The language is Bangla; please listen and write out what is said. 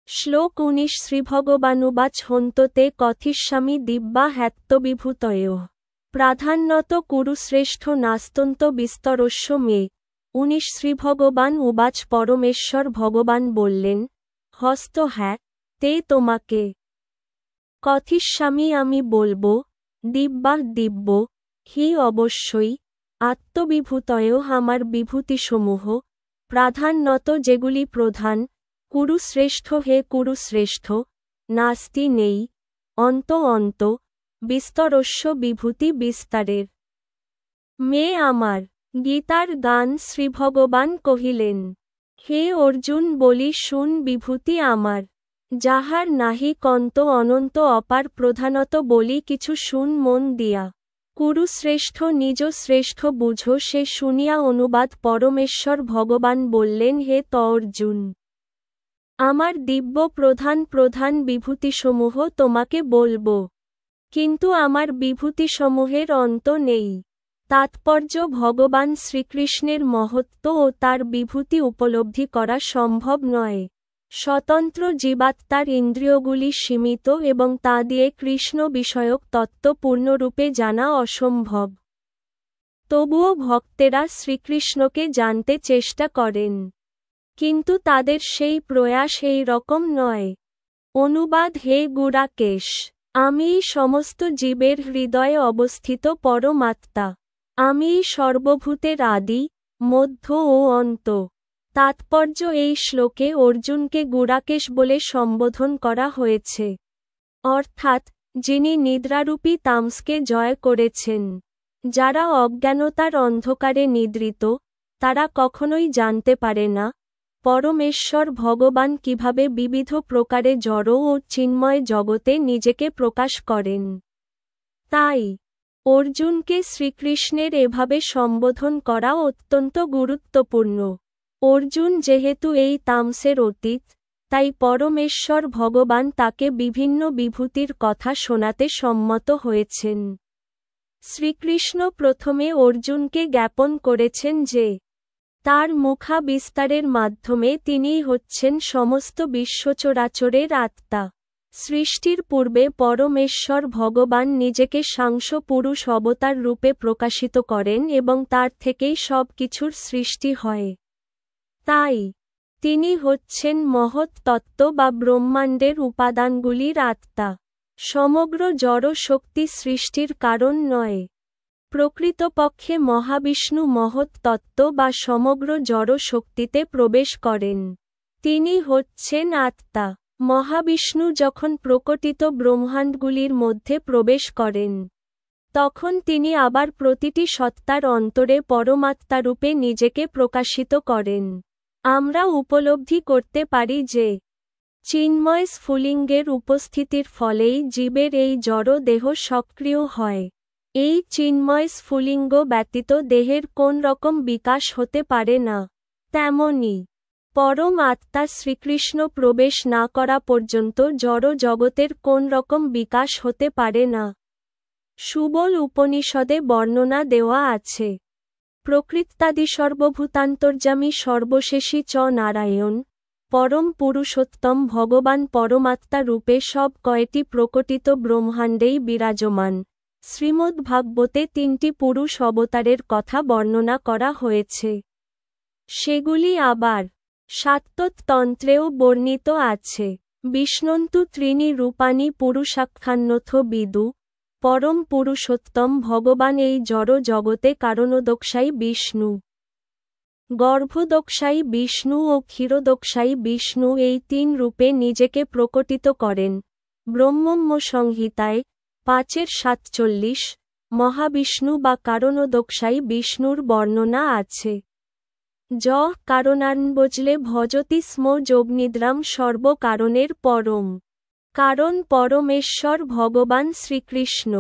শ্লোক ১৯ শ্রীভগবানুবাচ হন্ততে কথিষ্যামি দিব্যা হ্যাত্তবিভূতয়োঃ প্রাধান্যত কুরুশ্রেষ্ঠ নাস্তন্ত বিস্তরস্য মে। ১৯ শ্রীভগবান উবাচ পরমেশ্বর ভগবান বললেন, হস্ত হ্যাঁ, তে তোমাকে কথিষ্যামি আমি বলব, দিব্যা দিব্য, হি অবশ্যই, আত্মবিভূতয়োঃ আমার বিভূতিসমূহ, প্রাধান্যত যেগুলি প্রধান, কুরুশ্রেষ্ঠ হে কুরুশ্রেষ্ঠ, নাস্তি নেই, অন্ত অন্ত, বিস্তরস্য বিভূতি বিস্তারের। মে আমার। গীতার গান শ্রীভগবান কহিলেন, হে অর্জুন বলি শুন বিভূতি আমার, যাহার নাহি কন্ত অনন্ত অপার প্রধানত বলি কিছু শুন মন দিয়া। কুরুশ্রেষ্ঠ নিজ শ্রেষ্ঠ বুঝো সে শুনিয়া অনুবাদ পরমেশ্বর ভগবান বললেন হে অর্জুন, আমার দিব্য প্রধান প্রধান বিভূতিসমূহ তোমাকে বলব, কিন্তু আমার বিভূতিসমূহের অন্ত নেই। তাৎপর্য ভগবান শ্রীকৃষ্ণের মহত্ত্ব ও তার বিভূতি উপলব্ধি করা সম্ভব নয়। স্বতন্ত্র জীবাত্মার ইন্দ্রিয়গুলি সীমিত এবং তা দিয়ে কৃষ্ণ বিষয়ক তত্ত্ব পূর্ণরূপে জানা অসম্ভব। তবুও ভক্তেরা শ্রীকৃষ্ণকে জানতে চেষ্টা করেন, কিন্তু তাদের সেই প্রয়াস এই রকম নয়। অনুবাদ হে গুড়াকেশ, আমিই সমস্ত জীবের হৃদয়ে অবস্থিত পরমাত্মা। আমিই সর্বভূতের আদি, মধ্য ও অন্ত। তাৎপর্য এই শ্লোকে অর্জুনকে গুড়াকেশ বলে সম্বোধন করা হয়েছে, অর্থাৎ যিনি নিদ্রারূপী তামসকে জয় করেছেন। যারা অজ্ঞানতার অন্ধকারে নিদ্রিত, তারা কখনোই জানতে পারে না পরমেশ্বর ভগবান কিভাবে বিবিধ প্রকারে জড় ও চিন্ময় জগতে নিজেকে প্রকাশ করেন। তাই অর্জুনকে শ্রীকৃষ্ণের এভাবে সম্বোধন করা অত্যন্ত গুরুত্বপূর্ণ। অর্জুন যেহেতু এই তামসের অতীত, তাই পরমেশ্বর ভগবান তাকে বিভিন্ন বিভূতির কথা শোনাতে সম্মত হয়েছেন। শ্রীকৃষ্ণ প্রথমে অর্জুনকে জ্ঞাপন করেছেন যে, তার মুখা বিস্তারের মাধ্যমে তিনিই হচ্ছেন সমস্ত বিশ্বচরাচরের আত্মা। সৃষ্টির পূর্বে পরমেশ্বর ভগবান নিজেকে সাংস পুরুষ অবতার রূপে প্রকাশিত করেন এবং তার থেকেই সব কিছুর সৃষ্টি হয়। তাই তিনি হচ্ছেন মহৎ তত্ত্ব বা ব্রহ্মাণ্ডের উপাদানগুলির আত্মা। সমগ্র জড় শক্তি সৃষ্টির কারণ নয়। প্রকৃতপক্ষে মহাবিষ্ণু মহৎ তত্ত্ব বা সমগ্র জড় শক্তিতে প্রবেশ করেন। তিনি হচ্ছেন আত্মা। মহাবিষ্ণু যখন প্রকটিত ব্রহ্মাণ্ডগুলির মধ্যে প্রবেশ করেন, তখন তিনি আবার প্রতিটি সত্তার অন্তরে পরমাত্মারূপে নিজেকে প্রকাশিত করেন। আমরা উপলব্ধি করতে পারি যে, চিন্ময় স্ফুলিঙ্গের উপস্থিতির ফলেই জীবের এই জড় দেহ সক্রিয় হয়। এই চিন্ময় স্ফুলিঙ্গ ব্যতীত দেহের কোন রকম বিকাশ হতে পারে না। তেমনি পরম আত্মা শ্রীকৃষ্ণ প্রবেশ না করা পর্যন্ত জড় জগতের কোন রকম বিকাশ হতে পারে না। সুবল উপনিষদে বর্ণনা দেওয়া আছে, প্রকৃত্যাদি সর্বভূতান্তর্যামী সর্বশেষী চ নারায়ণ, পরম পুরুষোত্তম ভগবান পরমাত্মা রূপে সব কয়টি প্রকটিত ব্রহ্মাণ্ডেই বিরাজমান। শ্রীমদ্ভাগবতে ৩টি পুরুষ অবতারের কথা বর্ণনা করা হয়েছে। সেগুলি আবার শাক্ততন্ত্রেও বর্ণিত আছে। বিষ্ণন্তু ত্রিণী রূপাণী পুরুষাখ্যান্যথ বিদু, পরম পুরুষোত্তম ভগবান এই জড় জগতে কারণোদকশায়ী বিষ্ণু, গর্ভোদকশায়ী বিষ্ণু ও ক্ষীরোদকশায়ী বিষ্ণু এই ৩ রূপে নিজেকে প্রকটিত করেন। ব্রহ্মম্য সংহিতায় ৫-৪৭ মহাবিষ্ণু বা কারণোদকশায়ী বিষ্ণুর বর্ণনা আছে। কারণান্বজলে ভজতি স্ম যোগনিদ্রাম সর্বকারণের পরম কারণ পরমেশ্বর ভগবান শ্রীকৃষ্ণ।